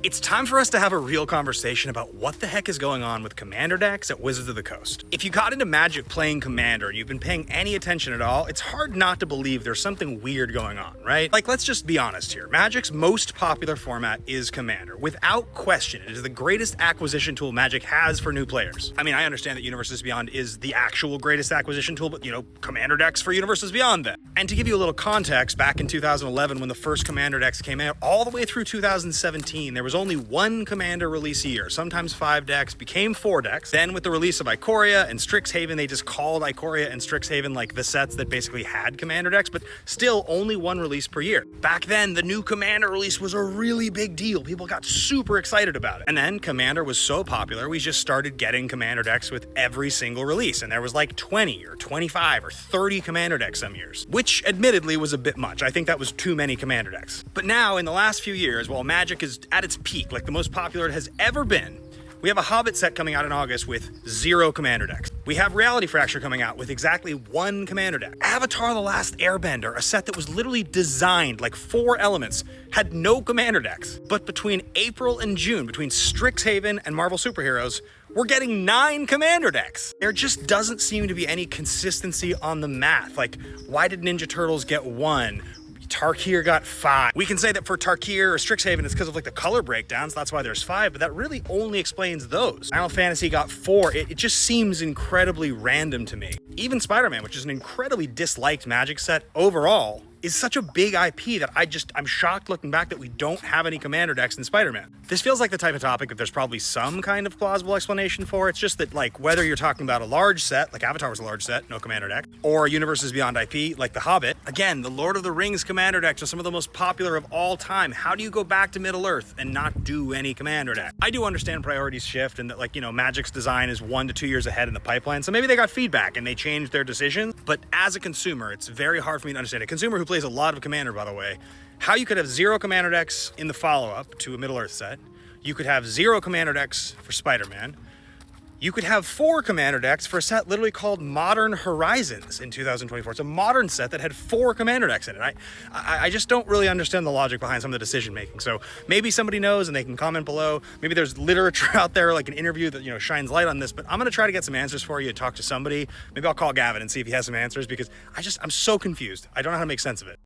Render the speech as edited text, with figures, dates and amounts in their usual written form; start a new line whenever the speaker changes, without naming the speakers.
It's time for us to have a real conversation about what the heck is going on with Commander decks at Wizards of the Coast. If you got into Magic playing Commander and you've been paying any attention at all, it's hard not to believe there's something weird going on, right? Like, let's just be honest here. Magic's most popular format is Commander. Without question, it is the greatest acquisition tool Magic has for new players. I mean, I understand that Universes Beyond is the actual greatest acquisition tool, but Commander decks for Universes Beyond then. And to give you a little context, back in 2011 when the first Commander decks came out, all the way through 2017, there was only one Commander release a year. Sometimes 5 decks became 4 decks. Then with the release of Ikoria and Strixhaven, they just called Ikoria and Strixhaven like the sets that basically had Commander decks, but still only one release per year. Back then, the new Commander release was a really big deal. People got super excited about it. And then Commander was so popular, we just started getting Commander decks with every single release. And there was like 20 or 25 or 30 Commander decks some years, which admittedly was a bit much. I think that was too many Commander decks. But now in the last few years, while Magic is at its peak, like the most popular it has ever been, we have a Hobbit set coming out in August with 0 Commander decks. We have Reality Fracture coming out with exactly 1 Commander deck. Avatar: The Last Airbender, a set that was literally designed like 4 elements, had no Commander decks. But between April and June, between Strixhaven and Marvel Superheroes, we're getting 9 Commander decks. There just doesn't seem to be any consistency on the math. Like, why did Ninja Turtles get 1? Tarkir got 5. We can say that for Tarkir or Strixhaven, it's because of like the color breakdowns. That's why there's 5, but that really only explains those. Final Fantasy got 4. It just seems incredibly random to me. Even Spider-Man, which is an incredibly disliked Magic set overall, is such a big IP that I'm shocked looking back that we don't have any Commander decks in Spider-Man. This feels like the type of topic that there's probably some kind of plausible explanation for. It's just that, like, whether you're talking about a large set, like Avatar was a large set, no Commander deck, or Universes Beyond IP, like The Hobbit, again, the Lord of the Rings Commander decks are some of the most popular of all time. How do you go back to Middle-earth and not do any Commander deck? I do understand priorities shift and that, like, Magic's design is 1 to 2 years ahead in the pipeline, so maybe they got feedback and they changed their decisions, but as a consumer, it's very hard for me to understand. A consumer who plays a lot of Commander, by the way, how you could have 0 Commander decks in the follow-up to a Middle-earth set. You could have 0 Commander decks for Spider-Man. You could have 4 Commander decks for a set literally called Modern Horizons in 2024. It's a modern set that had 4 Commander decks in it. I just don't really understand the logic behind some of the decision making. So maybe somebody knows and they can comment below. Maybe there's literature out there, like an interview that shines light on this. But I'm gonna try to get some answers for you and talk to somebody. Maybe I'll call Gavin and see if he has some answers because I'm so confused. I don't know how to make sense of it.